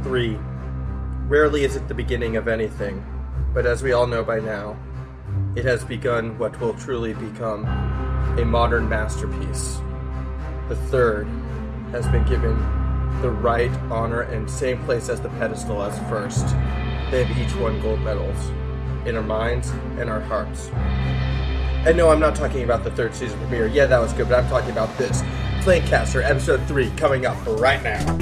3. Rarely is it the beginning of anything, but as we all know by now, it has begun what will truly become a modern masterpiece. The 3rd has been given the right, honor, and same place as the pedestal as 1st. They have each won gold medals in our minds and our hearts. And no, I'm not talking about the 3rd season premiere. Yeah, that was good, but I'm talking about this. Flamecaster, episode 3, coming up right now.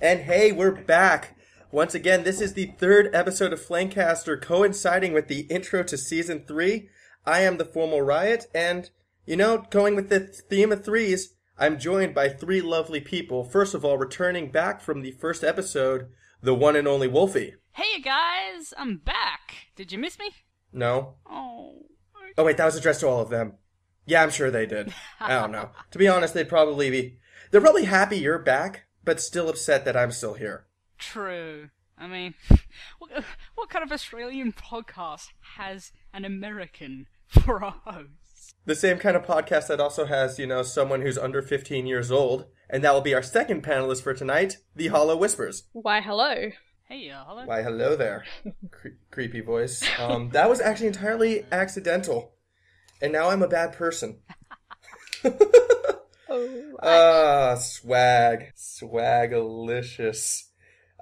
And hey, we're back! Once again, this is the 3rd episode of Flamecaster, coinciding with the intro to Season 3. I am the Formal Riot, and, going with the theme of 3s, I'm joined by 3 lovely people. First of all, returning back from the first episode, the one and only Wolfie. Hey you guys, I'm back. Did you miss me? No. Oh wait, that was addressed to all of them. Yeah, I'm sure they did. I don't know. To be honest, they're probably happy you're back, but still upset that I'm still here. True. I mean, what kind of Australian podcast has an American for a host? The same kind of podcast that also has, someone who's under 15 years old, and that will be our second panelist for tonight, the Hollow Whispers. Why, hello. Hey, hello. Why, hello there. Creepy voice. That was actually entirely accidental, and now I'm a bad person. Swag. Swagalicious.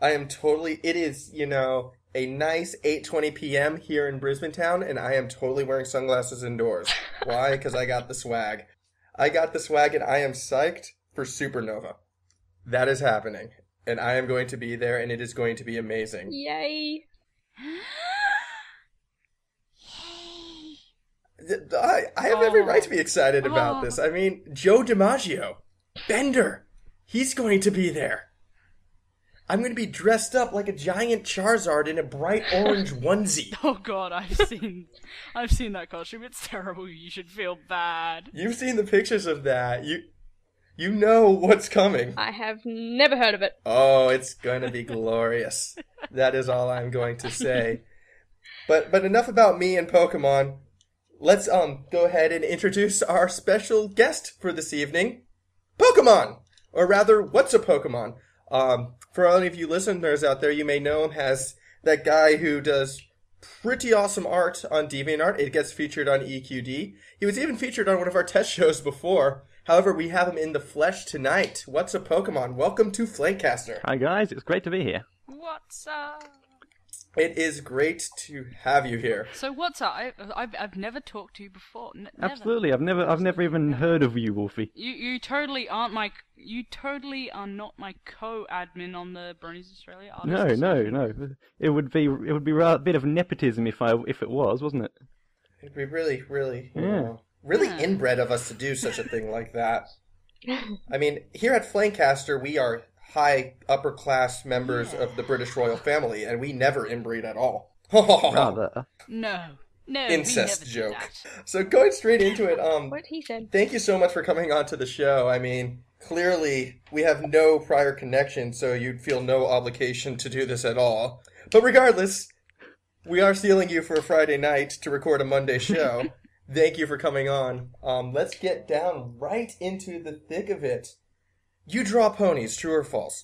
I am totally, it is, a nice 8:20 p.m. here in Brisbane town, and I am totally wearing sunglasses indoors. Why? Because I got the swag. And I am psyched for Supernova. That is happening, and I am going to be there, and it is going to be amazing. Yay. I have every right to be excited about this. I mean, Joe DiMaggio, Bender, he's going to be there. I'm going to be dressed up like a giant Charizard in a bright orange onesie. Oh god, I've seen that costume. It's terrible. You should feel bad. You've seen the pictures of that. You know what's coming. I have never heard of it. Oh, it's going to be glorious. That is all I'm going to say. But enough about me and Pokemon. Let's go ahead and introduce our special guest for this evening, Pokemon, or rather, Whatsapokemon. For all of you listeners out there, you may know him as that guy who does pretty awesome art on DeviantArt. It gets featured on EQD. He was even featured on one of our test shows before. However, we have him in the flesh tonight. Whatsapokemon? Welcome to Flamecaster. Hi guys, it's great to be here. What's up? It is great to have you here. So what's up? I've never talked to you before. Never. Absolutely, I've never even heard of you, Wolfie. You totally are not my co-admin on the Bronies Australia Artists. No. It would be a bit of nepotism if it was, wasn't it? It'd be really inbred of us to do such a thing like that. I mean, here at Flamecaster, we are high upper class members of the British royal family, and we never inbreed at all. Rather. No, incest joke. So going straight into it, What he said. Thank you so much for coming on to the show. I mean, clearly we have no prior connection, so you'd feel no obligation to do this at all. But regardless, we are stealing you for a Friday night to record a Monday show. Thank you for coming on. Let's get down right into the thick of it. You draw ponies, true or false?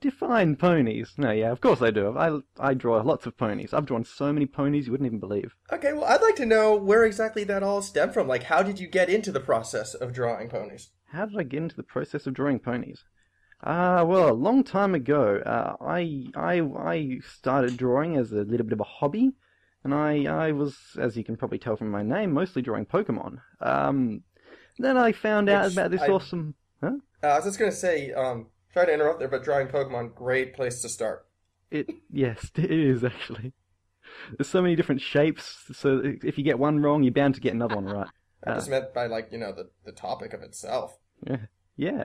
Define ponies. No, yeah, of course I do. I draw lots of ponies. I've drawn so many ponies you wouldn't even believe. Okay, well, I'd like to know where exactly that all stemmed from. Like, how did you get into the process of drawing ponies? How did I get into the process of drawing ponies? Well, a long time ago, I started drawing as a little bit of a hobby, and I was, as you can probably tell from my name, mostly drawing Pokemon. Then I found out about this awesome... Huh? I was just going to say, sorry to interrupt there, but drawing Pokemon, great place to start. Yes, it is, actually. There's so many different shapes, so if you get one wrong, you're bound to get another one right. I just meant by, the topic of itself. Yeah.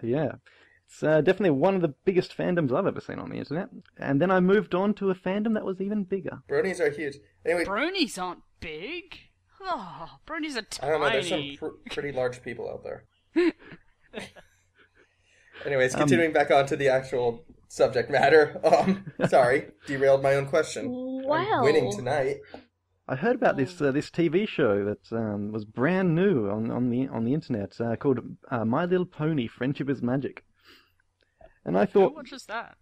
It's definitely one of the biggest fandoms I've ever seen on the internet. And then I moved on to a fandom that was even bigger. Bronies are huge. Anyway, Bronies aren't big. Oh, bronies are tiny. I don't know, there's some pretty large people out there. Anyways, continuing back on to the actual subject matter. Sorry, derailed my own question. Wow. I'm winning tonight. I heard about this TV show that was brand new on the internet called My Little Pony: Friendship is Magic. And I thought, Who watches that?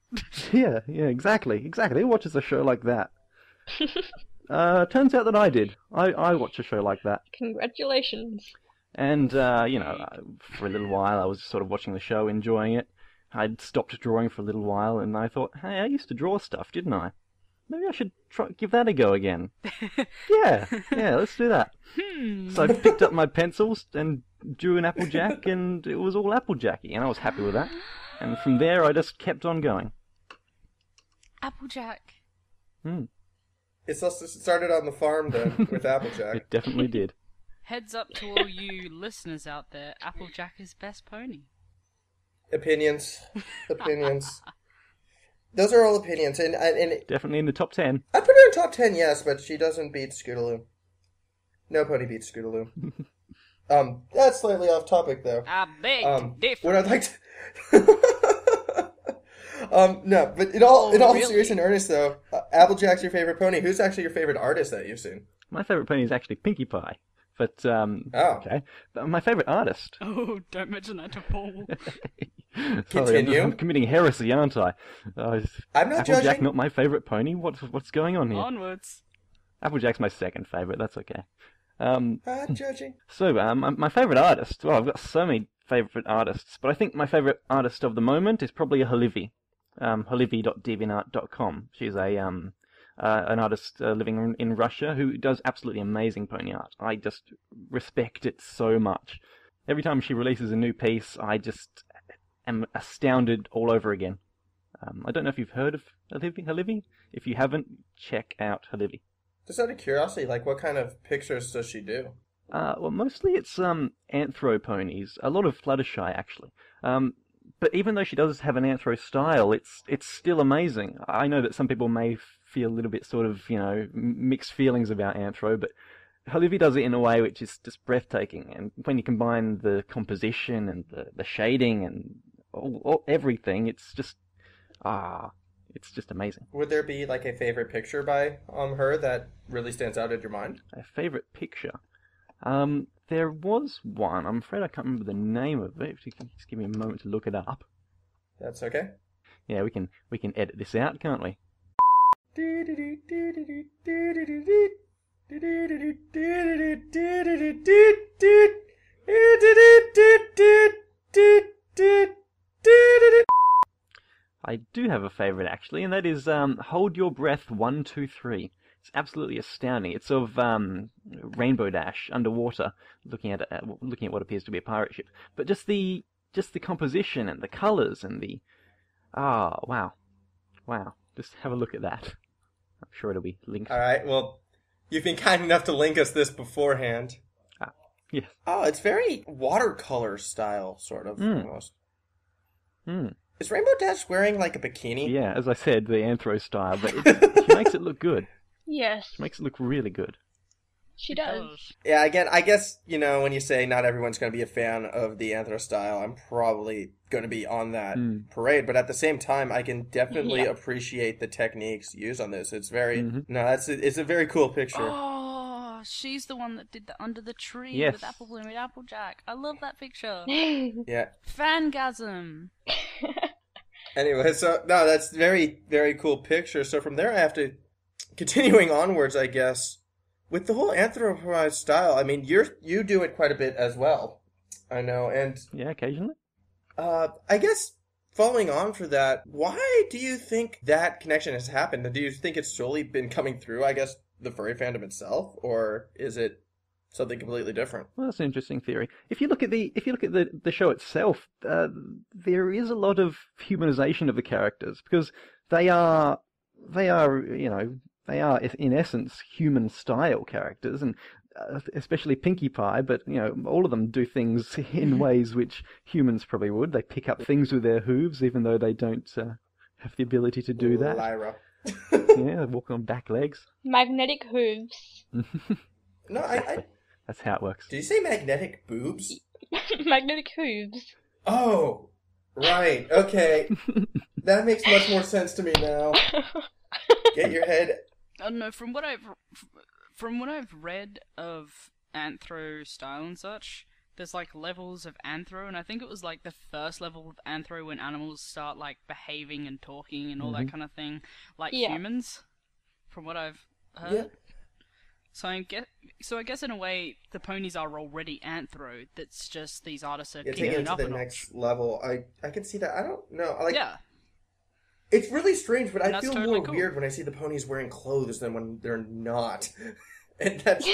yeah, exactly. Who watches a show like that? Turns out that I did. I watch a show like that. Congratulations. And, for a little while I was sort of watching the show, enjoying it. I'd stopped drawing for a little while, and I thought, hey, I used to draw stuff, didn't I? Maybe I should give that a go again. Yeah, let's do that. So I picked up my pencils and drew an Applejack, and it was all Applejacky, and I was happy with that. And from there, I just kept on going. Applejack. It started on the farm then with Applejack. It definitely did. Heads up to all you listeners out there, Applejack is best pony. Opinions. Those are all opinions, and Definitely in the top 10. I put her in top 10, yes, but she doesn't beat Scootaloo. No pony beats Scootaloo. That's slightly off topic though. A big difference. What I'd like to no, but in all really? serious and earnest though, Applejack's your favorite pony. Who's actually your favorite artist that you've seen? My favorite pony is actually Pinkie Pie. But, okay. But my favorite artist. Oh, don't mention that to Paul. Sorry, Continue. I'm committing heresy, aren't I? I'm not Applejack, judging. not my favorite pony? What's going on here? Onwards. Applejack's my second favorite, that's okay. Not judging. So, my favorite artist, well, I've got so many favorite artists, but I think my favorite artist of the moment is probably Holivi. Holivi.deviantart.com. She's an artist living in Russia who does absolutely amazing pony art. I just respect it so much. Every time she releases a new piece, I just am astounded all over again. I don't know if you've heard of Holivi. If you haven't, check out Holivi. Just out of curiosity, like what kind of pictures does she do? Well, mostly it's anthro ponies. A lot of Fluttershy, actually. But even though she does have an anthro style, it's still amazing. I know that some people may feel a little bit sort of, mixed feelings about anthro, but Holivi does it in a way which is just breathtaking. And when you combine the composition and the shading and everything, it's just amazing. Would there be like a favorite picture by her that really stands out in your mind? A favorite picture? There was one. I'm afraid I can't remember the name of it. If you can just give me a moment to look it up. That's okay. Yeah, we can edit this out, can't we? I do have a favourite actually, and that is Hold Your Breath 123. It's absolutely astounding. It's of Rainbow Dash underwater, looking at what appears to be a pirate ship. But just the composition and the colours and the wow. Just have a look at that. I'm sure it'll be linked. All right. Well, you've been kind enough to link us this beforehand. Yes. Oh, it's very watercolor style, sort of almost. Is Rainbow Dash wearing like a bikini? Yeah, as I said, the anthro style, but she makes it look good. Yes, She makes it look really good. she does. Yeah, again, I guess, when you say not everyone's going to be a fan of the anthro style, I'm probably going to be on that parade. But at the same time, I can definitely appreciate the techniques used on this. It's very, it's a very cool picture. Oh, she's the one that did the under the tree Yes. with Apple Bloom and Applejack. I love that picture. Yeah. Fangasm. Anyway, so, no, that's very, very cool picture. So from there, I have to, continuing onwards, I guess, with the whole anthropomorphized style, I mean, you do it quite a bit as well. I know, and Yeah, occasionally. I guess following on for that, why do you think that connection has happened? Do you think it's solely been coming through, I guess, the furry fandom itself, or is it something completely different? Well, that's an interesting theory. If you look at the show itself, there is a lot of humanization of the characters because they are in essence human style characters, and especially Pinkie Pie. But all of them do things in ways which humans probably would. They pick up things with their hooves, even though they don't have the ability to do that. Lyra. Yeah, they walk on back legs. Magnetic hooves. No, I That's how it works. did you say magnetic boobs? Magnetic hooves. Oh, Right, okay. That makes much more sense to me now. Get your head... I don't know, from what I've read of Anthro style and such, there's like levels of Anthro, and I think it was like the first level of Anthro when animals start like behaving and talking and all that kind of thing, like humans, from what I've heard. Yeah. So I guess in a way the ponies are already Anthro. That's just these artists are taking kicking it to up the a notch. next level. I can see that. I don't know. Like, Yeah. It's really strange, but I feel totally more cool. weird when I see the ponies wearing clothes than when they're not. And that's...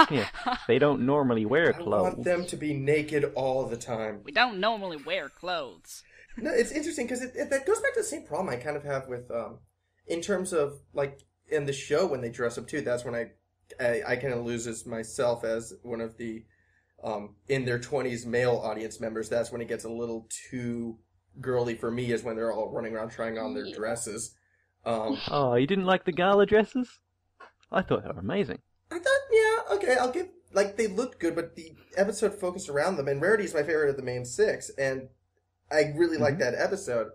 Yeah, they don't normally wear I clothes. want them to be naked all the time. We don't normally wear clothes. No, it's interesting because that goes back to the same problem I kind of have with, in terms of, like, in the show when they dress up too, that's when I kind of loses myself as one of the, in their 20s male audience members. That's when it gets a little too girly for me, is when they're all running around trying on their dresses. Oh, you didn't like the gala dresses? I thought they were amazing. I thought, yeah, okay, I'll give, like, they looked good, but the episode focused around them, and Rarity's my favorite of the main six, and I really like that episode.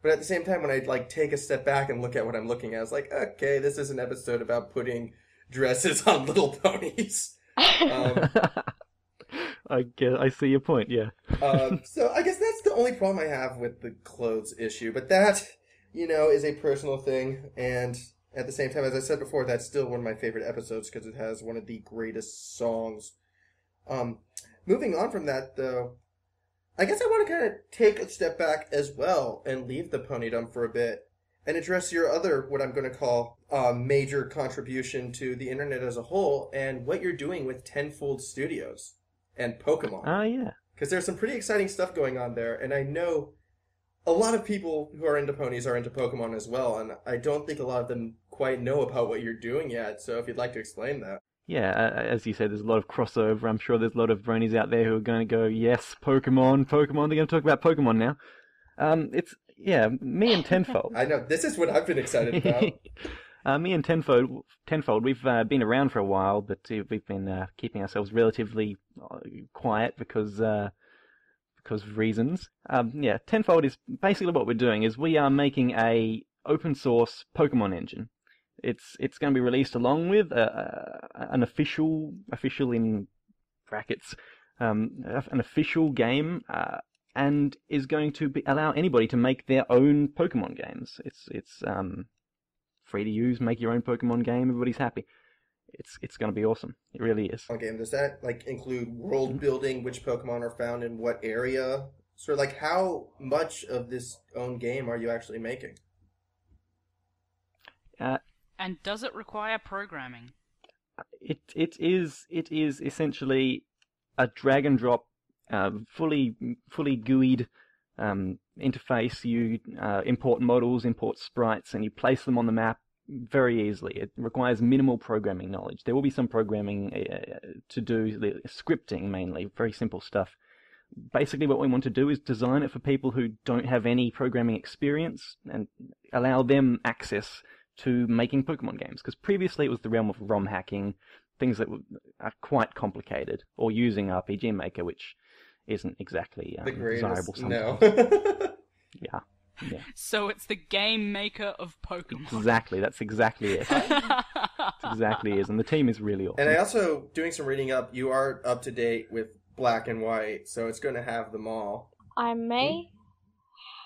But at the same time, when I, like, take a step back and look at what I'm looking at, I was like, okay, this is an episode about putting dresses on little ponies. I see your point, yeah. So I guess that's the only problem I have with the clothes issue, but that, is a personal thing, and at the same time, as I said before, that's still one of my favorite episodes because it has one of the greatest songs. Moving on from that, though, I guess I want to kind of take a step back as well and leave the ponydom for a bit and address your other, what I'm going to call, major contribution to the internet as a whole and what you're doing with Tenfold Studios and Pokemon. Oh, yeah. Because there's some pretty exciting stuff going on there, and I know a lot of people who are into ponies are into Pokemon as well, and I don't think a lot of them quite know about what you're doing yet, so if you'd like to explain that. Yeah, as you said, there's a lot of crossover. I'm sure there's a lot of bronies out there who are going to go, yes, Pokemon. They're going to talk about Pokemon now. Me and Tenfold. I know, this is what I've been excited about. Me and Tenfold, we've been around for a while, but we've been keeping ourselves relatively quiet because of reasons. Tenfold is basically what we're doing is we are making a open source Pokemon engine. It's going to be released along with an official in brackets, an official game, and is going to allow anybody to make their own Pokemon games. It's free to use. Make your own Pokemon game. Everybody's happy. It's going to be awesome. It really is. Okay, does that include world building? Which Pokemon are found in what area? So how much of this own game are you actually making? And does it require programming? It is essentially a drag and drop, fully GUI'd interface. You import models, import sprites, and you place them on the map very easily. It requires minimal programming knowledge. There will be some programming to do, the scripting mainly, very simple stuff. Basically what we want to do is design it for people who don't have any programming experience and allow them access to making Pokemon games. Because previously it was the realm of ROM hacking, things that are quite complicated, or using RPG Maker, which isn't exactly desirable sometimes. No. Yeah. So it's the game maker of Pokemon. Exactly, that's exactly it. That's exactly it, and the team is really awesome. And I also, doing some reading up, you are up to date with Black and White, so it's going to have them all. I may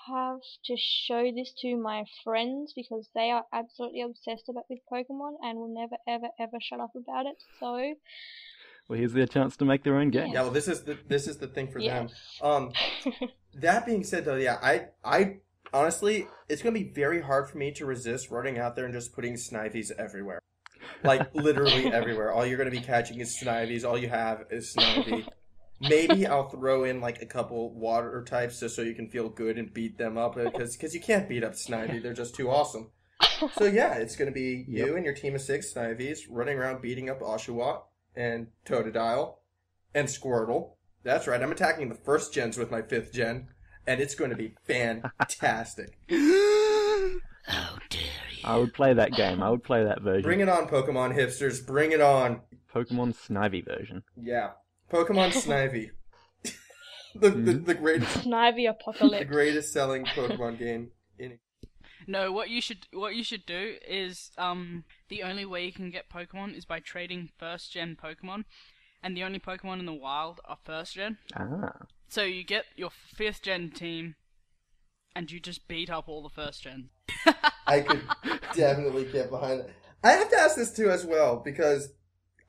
have to show this to my friends because they are absolutely obsessed with Pokemon and will never, ever, ever shut up about it. So, well, here's their chance to make their own game. Yeah, well, this is the thing for yes. them. That being said, though, yeah, I honestly, it's going to be very hard for me to resist running out there and just putting Snivies everywhere. Literally everywhere. All you're going to be catching is Snivies. All you have is Snivy. Maybe I'll throw in a couple water types just so you can feel good and beat them up, because you can't beat up Snivy. They're just too awesome. So yeah, it's going to be you and your team of 6 Snivies running around beating up Oshawott and Totodile and Squirtle. That's right, I'm attacking the first gens with my 5th gen, and it's going to be fantastic. How dare you. I would play that game. I would play that version. Bring it on, Pokemon hipsters. Bring it on. Pokemon Snivy version. Yeah. Pokemon Snivy. the greatest Snivy the Apocalypse. greatest selling Pokemon game in. No, what you should do is the only way you can get Pokemon is by trading first gen Pokemon, and the only Pokemon in the wild are first gen. Ah. So you get your 5th gen team, and you just beat up all the first gen. I could definitely get behind that. I have to ask this too as well, because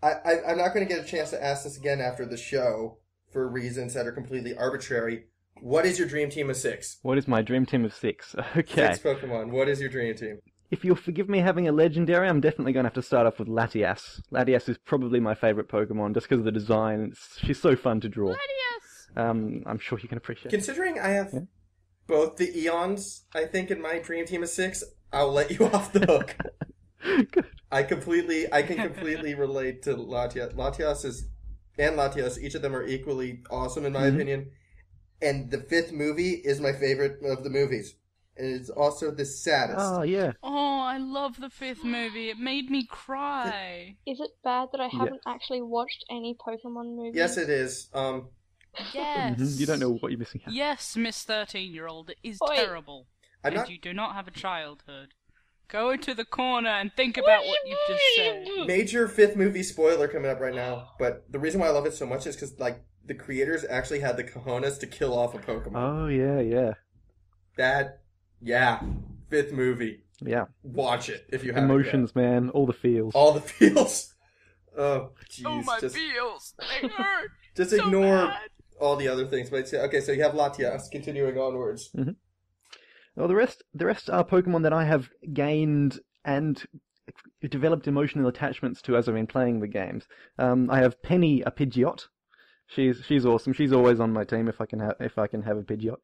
I'm not going to get a chance to ask this again after the show for reasons that are completely arbitrary. What is your dream team of 6? What is my dream team of 6? Okay. 6 Pokemon. What is your dream team? If you'll forgive me having a legendary, I'm definitely going to have to start off with Latias. Latias is probably my favourite Pokemon, just because of the design. She's so fun to draw. Latias! I'm sure you can appreciate it. Considering I have both the Eons, I think, in my dream team of 6, I'll let you off the hook. Good. I can completely relate to Latias. Latias, each of them are equally awesome in my opinion. And the 5th movie is my favorite of the movies. And it's also the saddest. Oh, yeah. Oh, I love the 5th movie. It made me cry. Is it bad that I haven't actually watched any Pokemon movies? Yes, it is. Yes. You don't know what you're missing out. Yes, Miss 13-year-old, it is Wait. terrible. I'm And not you do not have a childhood. Go into the corner and think about what you've just said. major 5th movie spoiler coming up right now. But the reason why I love it so much is because the creators actually had the cojones to kill off a Pokemon. Oh, yeah. Yeah, 5th movie. Yeah. Watch it if you haven't Emotions, man. All the feels. yet. All the feels. Oh, jeez. Oh, my feels. They hurt. Just so ignore bad. all the other things. But okay, so you have Latias. Continuing onwards. Well, the rest are Pokemon that I have gained and developed emotional attachments to as I've been playing the games. I have Penny, a Pidgeot. She's awesome. She's always on my team if I can have a Pidgeot.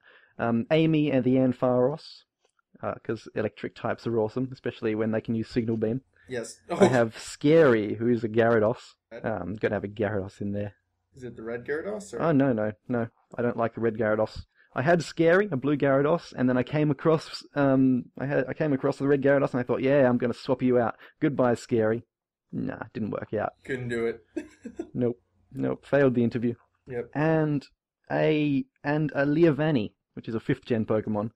Amy and the Ampharos, because electric types are awesome, especially when they can use Signal Beam. Yes. I have Scary, who is a Gyarados. Gotta have a Gyarados in there. Is it the red Gyarados? Or? Oh, no. I don't like the red Gyarados. I had Scary, a blue Gyarados, and then I came across the red Gyarados, and I thought, yeah, I'm going to swap you out. Goodbye, Scary. Nah, didn't work out. Couldn't do it. Nope. Failed the interview. Yep. And a Leavanny, which is a 5th gen Pokemon,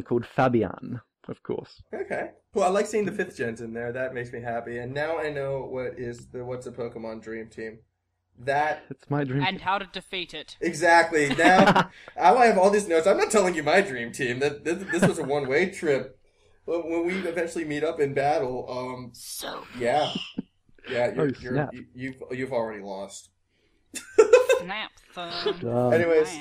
called Fabian, of course. Okay. Well, I like seeing the 5th gens in there. That makes me happy. And now I know what's a Pokemon dream team. It's my dream. And how to defeat it. Exactly. Now I have all these notes. I'm not telling you my dream team. This was a one-way trip. When we eventually meet up in battle, yeah, you've already lost. Snap thumb. Anyways,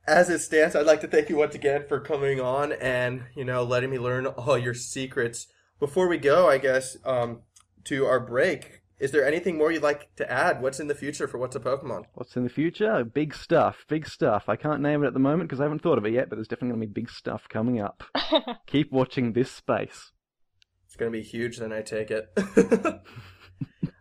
as it stands, I'd like to thank you once again for coming on and letting me learn all your secrets. Before we go, I guess to our break. Is there anything more you'd like to add? What's in the future for What's a Pokemon? What's in the future? Big stuff. I can't name it at the moment because I haven't thought of it yet, but there's definitely going to be big stuff coming up. Keep watching this space. It's going to be huge, then I take it.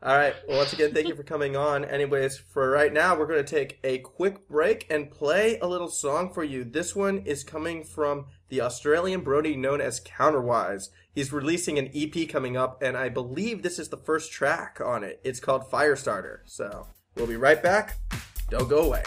All right. Well, once again, thank you for coming on. Anyways, for right now, we're going to take a quick break and play a little song for you. This one is coming from the Australian Brody known as Counterwise. He's releasing an EP coming up, and I believe this is the first track on it. It's called Firestarter. So we'll be right back. Don't go away.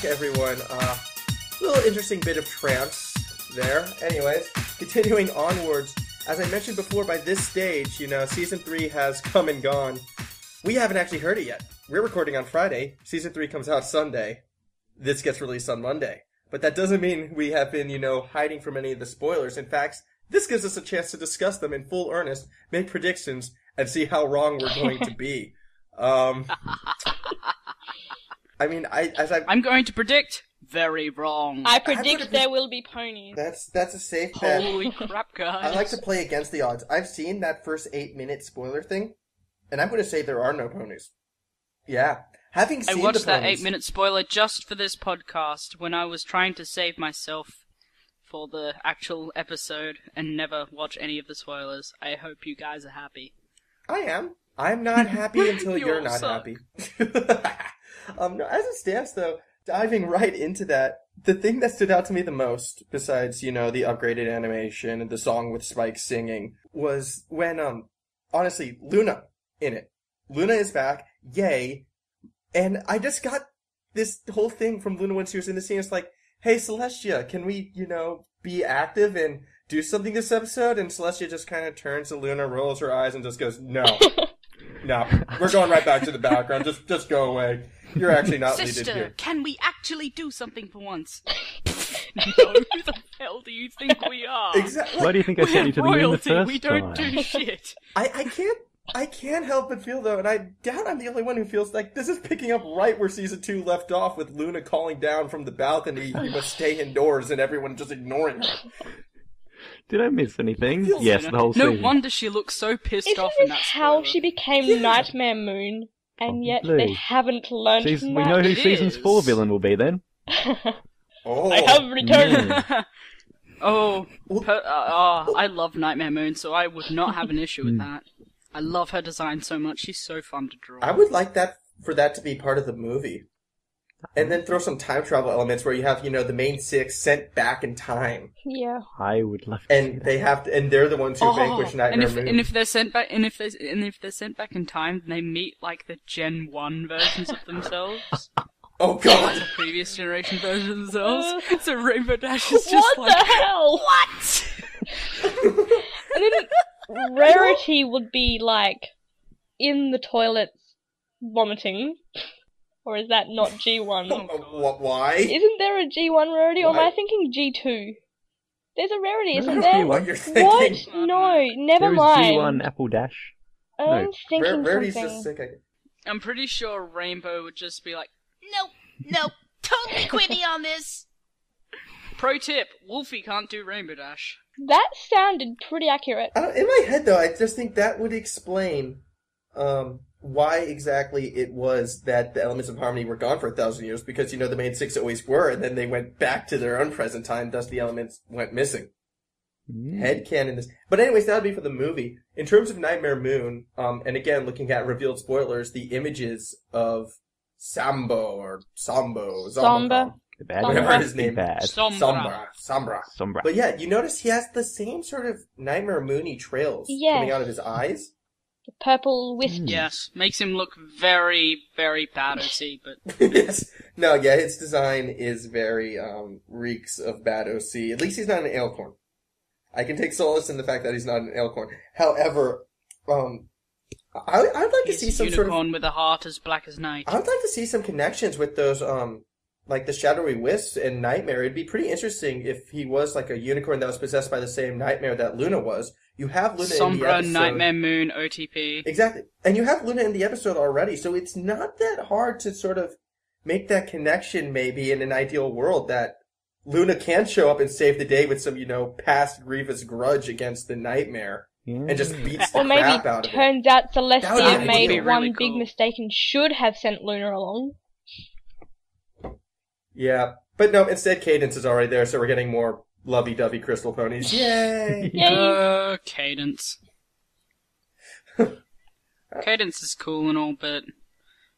everyone. Little interesting bit of trance there. Anyways, continuing onwards. As I mentioned before, by this stage, Season 3 has come and gone. We haven't actually heard it yet. We're recording on Friday. Season 3 comes out Sunday. This gets released on Monday. But that doesn't mean we have been, hiding from any of the spoilers. In fact, this gives us a chance to discuss them in full earnest, make predictions, and see how wrong we're going to be. I'm going to predict very wrong. I predict there will be ponies. That's a safe bet. Holy crap, guys. I like to play against the odds. I've seen that first 8-minute spoiler thing, and I'm going to say there are no ponies. Yeah. Having seen I watched the that ponies, 8-minute spoiler just for this podcast when I was trying to save myself for the actual episode and never watch any of the spoilers. I hope you guys are happy. I am. I'm not happy until you're all not suck. happy. No, as it stands, though, diving right into that, the thing that stood out to me the most, besides, the upgraded animation and the song with Spike singing, was when, honestly, Luna in it. Luna is back. Yay. And I just got this whole thing from Luna when she was in the scene. It's like, hey, Celestia, can we, be active and do something this episode? And Celestia just kind of turns to Luna, rolls her eyes, and just goes, no. No, we're going right back to the background. Just go away. You're actually not needed Sister, here. can we actually do something for once? No, who the hell do you think we are? Exactly. Why do you think I sent you to the moon the royalty, first we don't time? do shit. I can't help but feel, though, and I doubt I'm the only one who feels like this is picking up right where Season 2 left off, with Luna calling down from the balcony, you must stay indoors, and everyone just ignoring her. Did I miss anything? Yes, the whole No season. wonder she looks so pissed Isn't off in this that how spoiler. she became Nightmare Moon? And yet they Probably. haven't learned We from know who It Season's is. 4 villain will be then. Oh. I have returned. I love Nightmare Moon, so I would not have an issue with that. I love her design so much. She's so fun to draw. I would like that for that to be part of the movie. And then throw some time travel elements where you have, the main 6 sent back in time. Yeah. I would love to see And that. they have to, and they're the ones who vanquish Nightmare Moon. and if they're sent back, and if they're sent back in time, they meet like the Gen 1 versions of themselves. Oh god! The previous generation versions of themselves. So Rainbow Dash is just What like, the hell? what? And then Rarity would be like in the toilets vomiting. Or is that not G1? Why? Isn't there a G1 Rarity? Or am Why? I thinking G2? There's a Rarity, isn't No, there? What you're What? thinking? No, never There is mind. G1 Apple Dash. I'm thinking Rarity's something. just sick. I'm pretty sure Rainbow would just be like, nope, totally quit me on this. Pro tip, Wolfie can't do Rainbow Dash. That sounded pretty accurate. In my head, though, I just think that would explain why exactly it was that the elements of harmony were gone for 1,000 years, because, the main 6 always were, and then they went back to their own present time, thus the elements went missing. Headcanon this. But anyways, that would be for the movie. In terms of Nightmare Moon, and again, looking at revealed spoilers, the images of Samba. The bad Whatever guy. his name Bad. is. Sombra. Sombra. But yeah, you notice he has the same sort of Nightmare Moony trails Yes. coming out of his eyes. The purple wisp. Yes, makes him look very, very badassy, but Yes. No, yeah, his design is very, reeks of bad OC. At least he's not an Ailcorn. I can take solace in the fact that he's not an Ailcorn. However, I'd like to he's see a some sort of... unicorn with a heart as black as night. I'd like to see some connections with those, like the Shadowy Wisps and Nightmare. It'd be pretty interesting if he was like a unicorn that was possessed by the same Nightmare that Luna was. You have Luna in the Sombra, episode. Nightmare Moon, OTP. Exactly. And you have Luna in the episode already, so it's not that hard to sort of make that connection maybe in an ideal world that Luna can show up and save the day with some, past grievous grudge against the Nightmare and just beats the Or maybe crap out of it. turns out That would Celestia be made really one cool. big mistake and should have sent Luna along. Yeah. But no, instead Cadence is already there, so we're getting more lovey-dovey crystal ponies. Yay! Yay! Cadence. Cadence is cool and all, but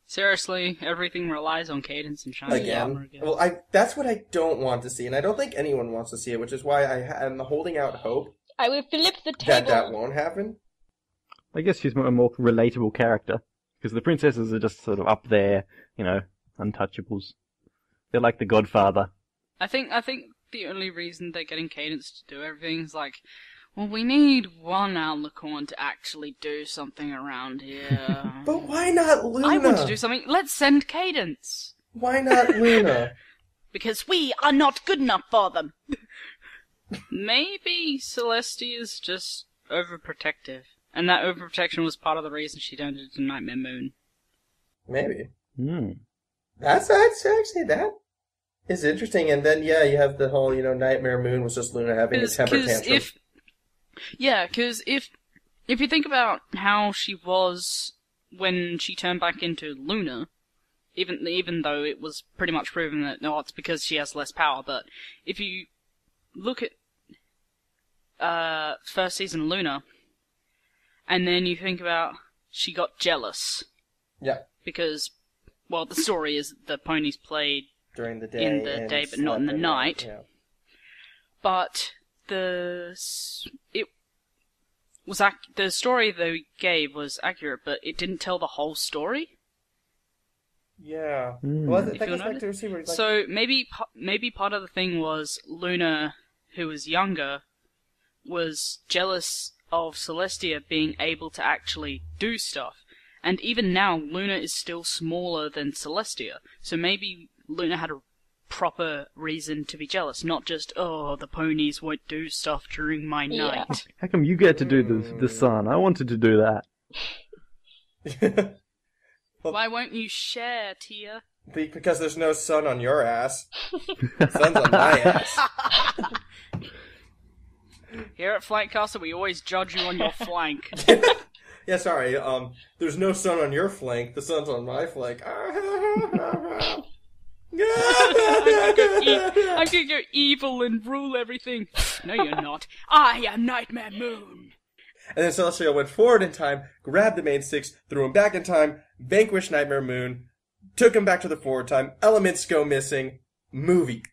seriously, everything relies on Cadence and shiny armor Again. again. Well, that's what I don't want to see, and I don't think anyone wants to see it, which is why I'm holding out hope I will flip the that table. won't happen. I guess she's a more relatable character, because the princesses are just sort of up there, untouchables. They're like the Godfather. I think the only reason they're getting Cadence to do everything is like, well, we need one Alicorn to actually do something around here. But why not Luna? I want to do something. Let's send Cadence. Why not Luna? Because we are not good enough for them. Maybe Celestia's just overprotective. And that overprotection was part of the reason she turned into Nightmare Moon. Maybe. That's Actually, that is interesting. And then, yeah, you have the whole, Nightmare Moon was just Luna having a temper tantrum. Because if you think about how she was when she turned back into Luna, even though it was pretty much proven that, no, it's because she has less power, but if you look at first season Luna, and then you think about she got jealous. Yeah. Because, well, the story is the ponies played during the day, but not in the night. Yeah. But the story they gave was accurate, but it didn't tell the whole story. Yeah. Well, that If you'll goes back notice. to receiver. So maybe part of the thing was Luna, who was younger, was jealous of Celestia being able to actually do stuff. And even now, Luna is still smaller than Celestia. So maybe Luna had a proper reason to be jealous, not just, oh, the ponies won't do stuff during my night. How come you get to do the sun? I wanted to do that. Why won't you share, Tia? Because there's no sun on your ass. Sun's on my ass. Here at Flankcaster, we always judge you on your flank. Yeah, sorry. There's no sun on your flank. The sun's on my flank. I'm gonna go evil and rule everything. No, you're not. I am Nightmare Moon. And then Celestial went forward in time, grabbed the main six, threw him back in time, vanquished Nightmare Moon, took him back to the forward time, elements go missing, movie.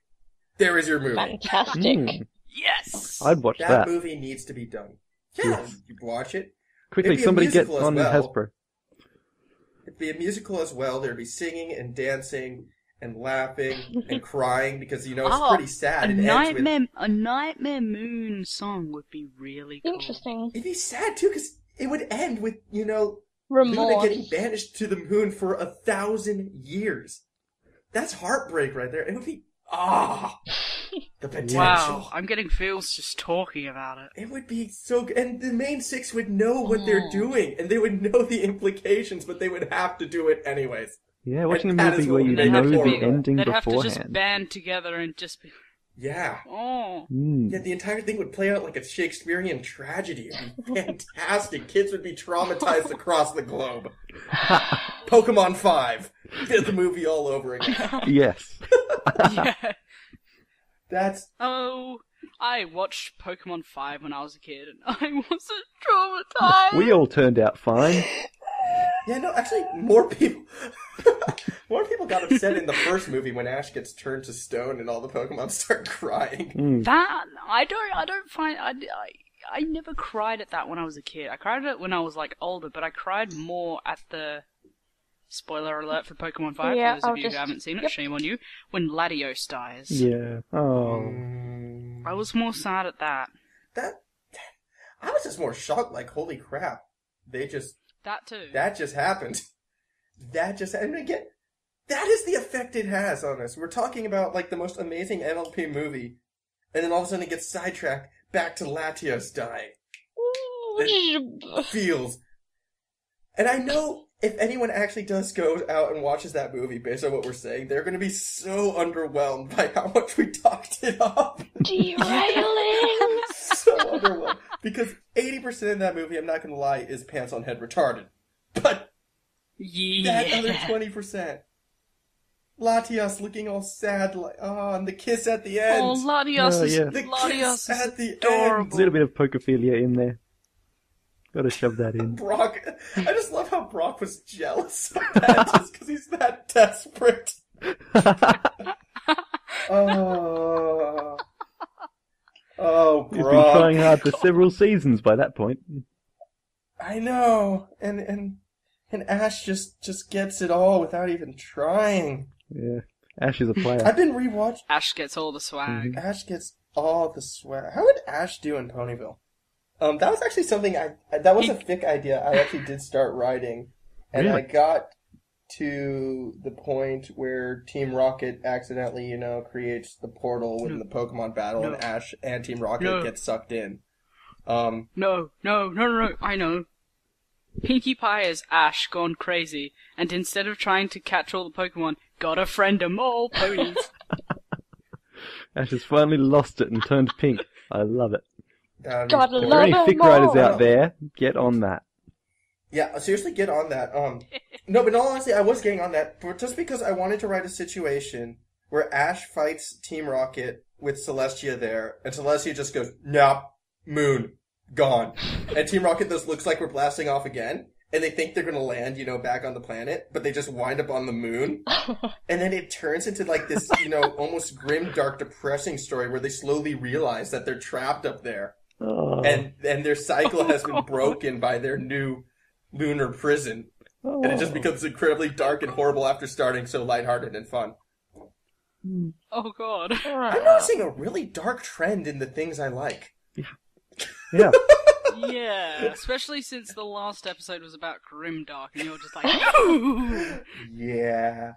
There is your movie. Fantastic. Yes! I'd watch That that. movie needs to be done. Yeah, you watch it. Quickly, It'd be a somebody get musical as on well. Hasbro. It'd be a musical as well. There'd be singing and dancing and laughing and crying because, it's pretty sad. A It ends with... Nightmare Moon song would be really cool. Interesting. It'd be sad, too, because it would end with, Luna Remorse. getting banished to the moon for 1,000 years. That's heartbreak right there. It would be... the potential. Wow, I'm getting feels just talking about it. It would be so good. And the main six would know what they're doing, and they would know the implications, but they would have to do it anyways. Yeah, watching a And that movie is where what you would know make it the horrible. ending They'd have to just beforehand. band together and just be... Yeah. Oh. Yeah, the entire thing would play out like a Shakespearean tragedy. It'd be fantastic. Kids would be traumatized across the globe. Pokemon 5. Get the movie all over again. Yes. Yeah. That's... Oh, I watched Pokemon 5 when I was a kid, and I wasn't traumatized. We all turned out fine. Yeah, no, actually, more people... more people got upset in the first movie when Ash gets turned to stone and all the Pokemon start crying. That I don't find I never cried at that when I was a kid. I cried at it when I was like older, but I cried more at the spoiler alert for Pokemon 5. Yeah, for those of I'll you just- who haven't seen it, yep. shame on you. When Latios dies, Yeah. Oh. I was more sad at that. I was just more shocked, like, holy crap. That just happened. And again, that is the effect it has on us. We're talking about, like, the most amazing NLP movie, and then all of a sudden it gets sidetracked back to Latios dying. It feels... And I know if anyone actually does go out and watches that movie based on what we're saying, they're going to be so underwhelmed by how much we talked it up. Derailing. So underwhelmed. Because 80% of that movie, I'm not going to lie, is pants on head retarded. But Yeah. that other 20%, Latios looking all sad, like, and the kiss at the end. Oh, Latios is yeah. The Latios kiss is at the A adorable. little bit of pokophilia in there. Gotta shove that in. Brock, I just love how Brock was jealous of that just because he's that desperate. Oh, He's been Brock. trying hard for several seasons by that point. I know, and Ash just gets it all without even trying. Yeah. Ash is a player. I've been rewatching. Ash gets all the swag. Ash gets all the swag. How would Ash do in Ponyville? That was actually something that was a thick idea I actually did start writing. And Really? I got to the point where Team Rocket accidentally, creates the portal within the Pokemon battle and Ash and Team Rocket get sucked in. No, I know. Pinkie Pie is Ash gone crazy, and instead of trying to catch all the Pokemon, gotta friend 'em all, ponies. Ash has finally lost it and turned pink. I love it. Gotta If there are love any them fic writers all. out there, get on that. Yeah, seriously, get on that. No, but in all honesty, I was getting on that, but just because I wanted to write a situation where Ash fights Team Rocket with Celestia there, and Celestia just goes, "Nope, moon, gone." And Team Rocket just looks like we're blasting off again, and they think they're gonna land, back on the planet, but they just wind up on the moon. And then it turns into like this, almost grim, dark, depressing story where they slowly realize that they're trapped up there. Oh. And their cycle has been broken by their new lunar prison. And it just becomes incredibly dark and horrible after starting so lighthearted and fun. Oh god. I'm noticing a really dark trend in the things I like. Yeah. Yeah, especially since the last episode was about grimdark, and you're just like, no! Yeah.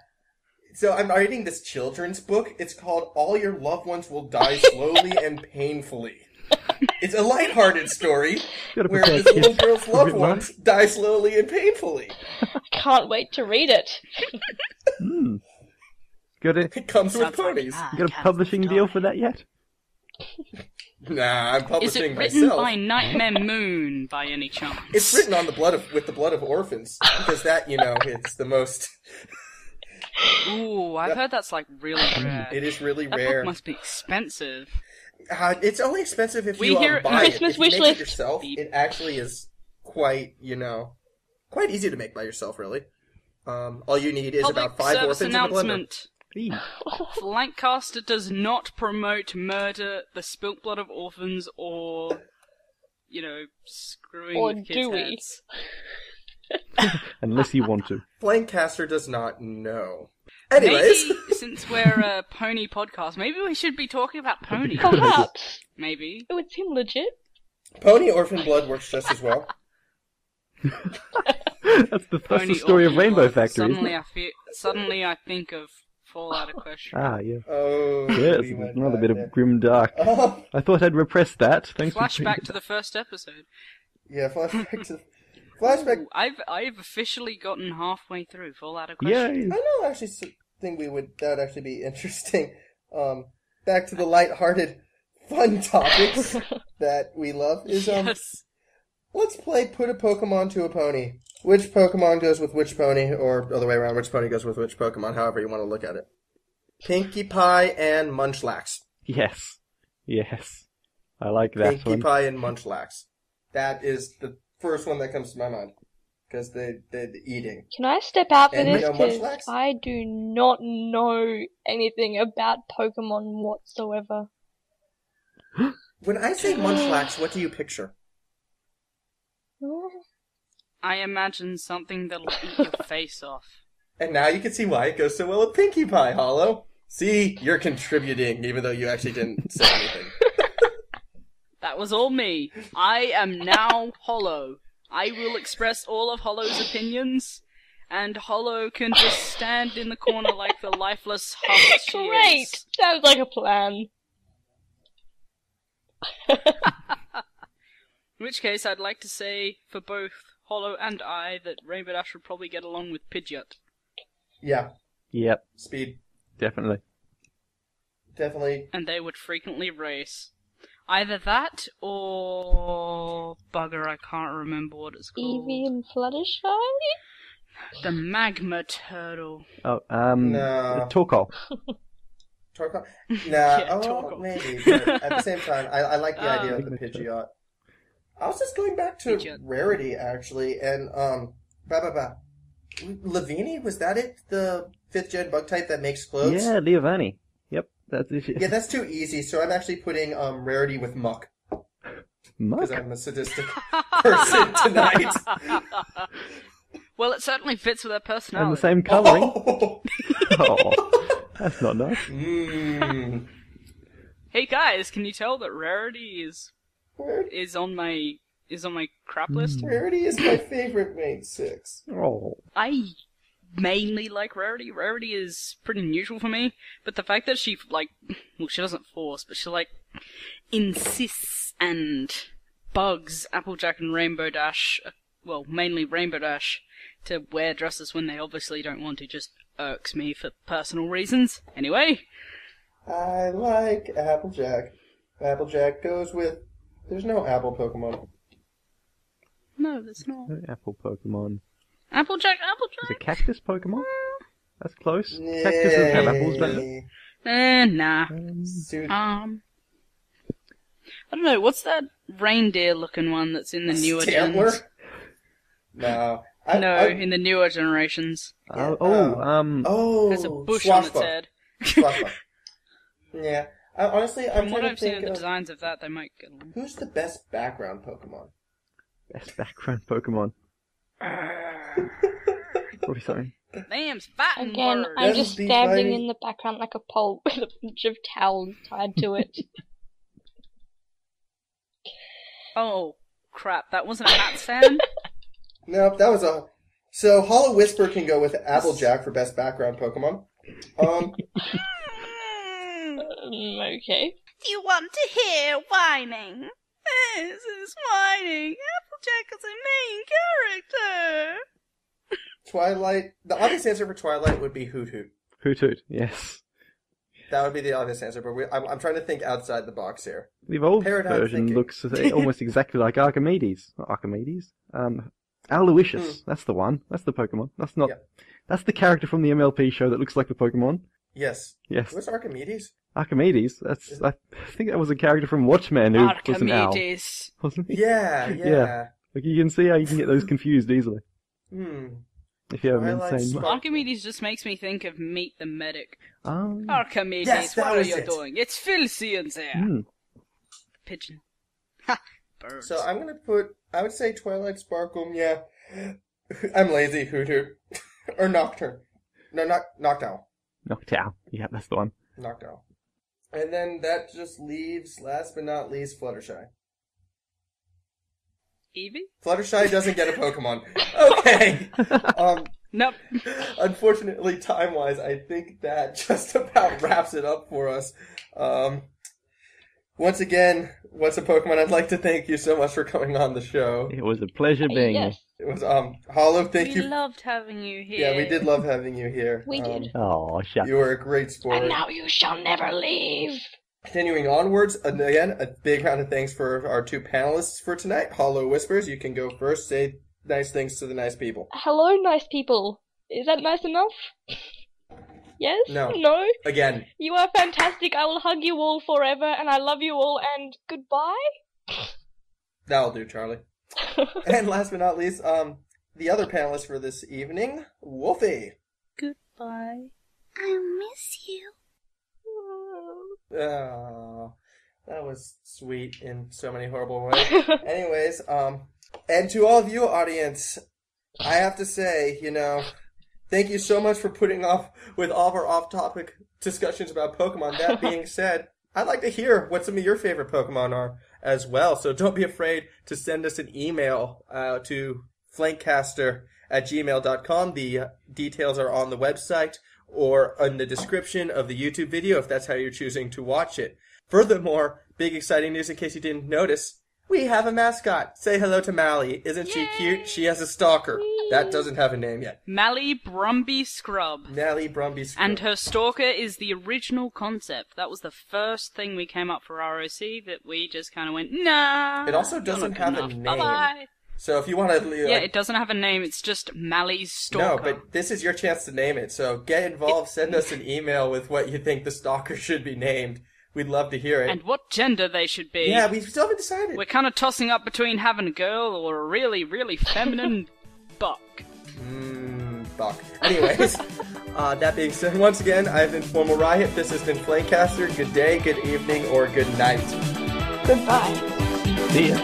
So I'm reading this children's book. It's called All Your Loved Ones Will Die Slowly and Painfully. It's a lighthearted story Gotta where prepare this little kids girl's for loved real life. ones die slowly and painfully. Can't wait to read it. Got a It comes with Sounds like ponies. that. got a publishing deal for that yet? Nah, I'm Is publishing it written myself. by Nightmare Moon, by any chance? It's written on with the blood of orphans, because that, it's the most. Ooh, I've heard that's like really rare. It is really That rare. book must be expensive. It's only expensive if We you hear it buy it. Christmas If you wish make list. it yourself, it actually is quite, quite easy to make by yourself, really. All you need is Public about 5 service orphans in a blender. announcement. Eee. Lancaster does not promote murder, the spilt blood of orphans, or, screwing Or with kids' do we? heads. Unless you want to. Lancaster does not know. Anyways, Maybe, since we're a pony podcast, maybe we should be talking about ponies. Perhaps. Maybe. It would seem legit. Pony Orphan Blood works just as well. That's the Pony story of Orphan Rainbow Blood. Factory, isn't Suddenly I think of Fallout Equestria. Ah, yeah. Oh, Yes, we went another back bit there. of grim dark. Oh, I thought I'd repress that. Thanks for Flashback to the first episode. yeah, flashback. Ooh, I've officially gotten halfway through Fallout Equestria. Yay! I know. Actually, think that would actually be interesting. Back to the lighthearted, fun topics that we love is Yes. let's play put a Pokemon to a pony. Which Pokemon goes with which pony, or other way around, which pony goes with which Pokemon, however you want to look at it. Pinkie Pie and Munchlax. Yes. Yes. I like that Pinkie one. Pie and Munchlax. That is the first one that comes to my mind. Because they're eating. Can I step out for And this? you know Because Munchlax? I do not know anything about Pokemon whatsoever. When I say Munchlax, what do you picture? I imagine something that'll eat your face off. And now you can see why it goes so well with Pinkie Pie, Hollow. See, you're contributing, even though you actually didn't say anything. That was all me. I am now Hollow. I will express all of Hollow's opinions, and Hollow can just stand in the corner like the lifeless husk she Great! is. Sounds like a plan. In which case, I'd like to say, for both Hollow and I, that Rainbow Dash would probably get along with Pidgeot. Yeah, Yep, speed. definitely. Definitely. And they would frequently race. Either that, or... bugger, I can't remember what it's called. Eevee and Fluttershy? The Magma Turtle. Oh, No. Torkoal. Torkoal? Nah, Yeah, oh, Torkoal. maybe. But at the same time, I like the idea of the Pidgeot. Pidgeot. I was just going back to Pidgeot. rarity, actually, and, Lavini, was that it? The 5th gen bug type that makes clothes? Yeah, Leovani. Yep, that's it. Yeah, that's too easy, so I'm actually putting, rarity with Muck. Muck? Because I'm a sadistic person tonight. Well, it certainly fits with her personality. And the same colouring. Oh. Oh, that's not nice. Mm. Hey guys, can you tell that Rarity Where- is on my crap list? Rarity is my favorite main 6. Oh. I mainly like Rarity. Rarity is pretty neutral for me, but the fact that she she doesn't force, but she insists and bugs Applejack and Rainbow Dash, well, mainly Rainbow Dash, to wear dresses when they obviously don't want to, just irks me for personal reasons. Anyway. I like Applejack. Applejack goes with... There's no apple Pokemon. No, there's not. Apple Pokemon. Applejack. Is it cactus Pokemon? That's close. Yeah. Cactuses have apples, don't they? Nah. Suit. I don't know, what's that reindeer-looking one that's in the newer Stantler? gens? No. In the newer generations. There's a bush on its head. Swashbuck. Yeah. Honestly, I'm From what trying I've to seen think of the of designs of that, they might get along. who's the best background Pokemon. Best background Pokemon. Probably something. Name's fighting Again, words. I'm That's just the standing fighting- in the background like a pole with a bunch of towels tied to it. Oh, crap, that wasn't a hat stand? No, that was a... So, Hollow Whisper can go with Applejack for best background Pokemon. Okay. Do you want to hear whining? This is whining. Applejack is a main character. Twilight... The obvious answer for Twilight would be Hoot Hoot. Hoot Hoot, yes. That would be the obvious answer, but I'm trying to think outside the box here. The evolved Paradigm version thinking. looks almost exactly like Archimedes. Not Archimedes? Aloysius. That's the one. That's the Pokemon. That's not... Yeah. That's the character from the MLP show that looks like the Pokemon. Yes. Yes. What's Archimedes? Archimedes. I think that was a character from Watchmen who was an owl. Archimedes. Wasn't he? Yeah. Yeah. Like, you can see how you can get those confused easily. If you have an Twilight insane... Spark- Archimedes just makes me think of Meet the Medic. Oh. Archimedes, Yes, that what are was you it. doing? It's filthy in there. Hmm. Pigeon. Ha! Birds. So I'm gonna put... I would say Twilight Sparkle, yeah. I'm lazy, Hoot Hoot. Or Nocturne. No, Noctowl. Noctowl. Yeah, that's the one. Noctowl. And then that just leaves, last but not least, Fluttershy. Eevee? Fluttershy doesn't get a Pokemon. Okay. Nope. Unfortunately, time-wise, I think that just about wraps it up for us. Once again, Whatsapokemon, I'd like to thank you so much for coming on the show. It was a pleasure being here. Yes, It was, Hollow, thank We you. loved having you here. Yeah, we did love having you here. we did. Oh, shucks. You were a great sport. And now you shall never leave. Continuing onwards, and again, a big round of thanks for our two panelists for tonight. Hollow Whispers, you can go first. Say nice things to the nice people. Hello, nice people. Is that nice enough? Yes? No. No? Again, You are fantastic. I will hug you all forever, and I love you all, and goodbye? that'll do, Charlie. And last but not least, the other panelist for this evening, Wolfie. Goodbye. I miss you. Oh, that was sweet in so many horrible ways. Anyways, and to all of you, audience, I have to say, thank you so much for putting off with all of our off-topic discussions about Pokemon. That being said, I'd like to hear what some of your favorite Pokemon are as well. So don't be afraid to send us an email to flankcaster@gmail.com. The details are on the website or in the description of the YouTube video if that's how you're choosing to watch it. Furthermore, big exciting news in case you didn't notice, we have a mascot. Say hello to Mally. Isn't she cute? She has a stalker. That doesn't have a name yet. Mally Brumby Scrub. Mally Brumby Scrub. And her stalker is the original concept. That was the first thing we came up for ROC that we just kind of went, nah. It also doesn't have a name. Bye-bye. So if you want to... Yeah, it doesn't have a name. It's just Mally's stalker. No, but this is your chance to name it. So get involved. Send us an email with what you think the stalker should be named. We'd love to hear it. And what gender they should be. Yeah, we still haven't decided. We're kind of tossing up between having a girl or a really, really feminine buck. Buck. Anyways, that being said, once again, I've been Formal Riot. This has been Flamecaster. Good day, good evening, or good night. Goodbye. See ya.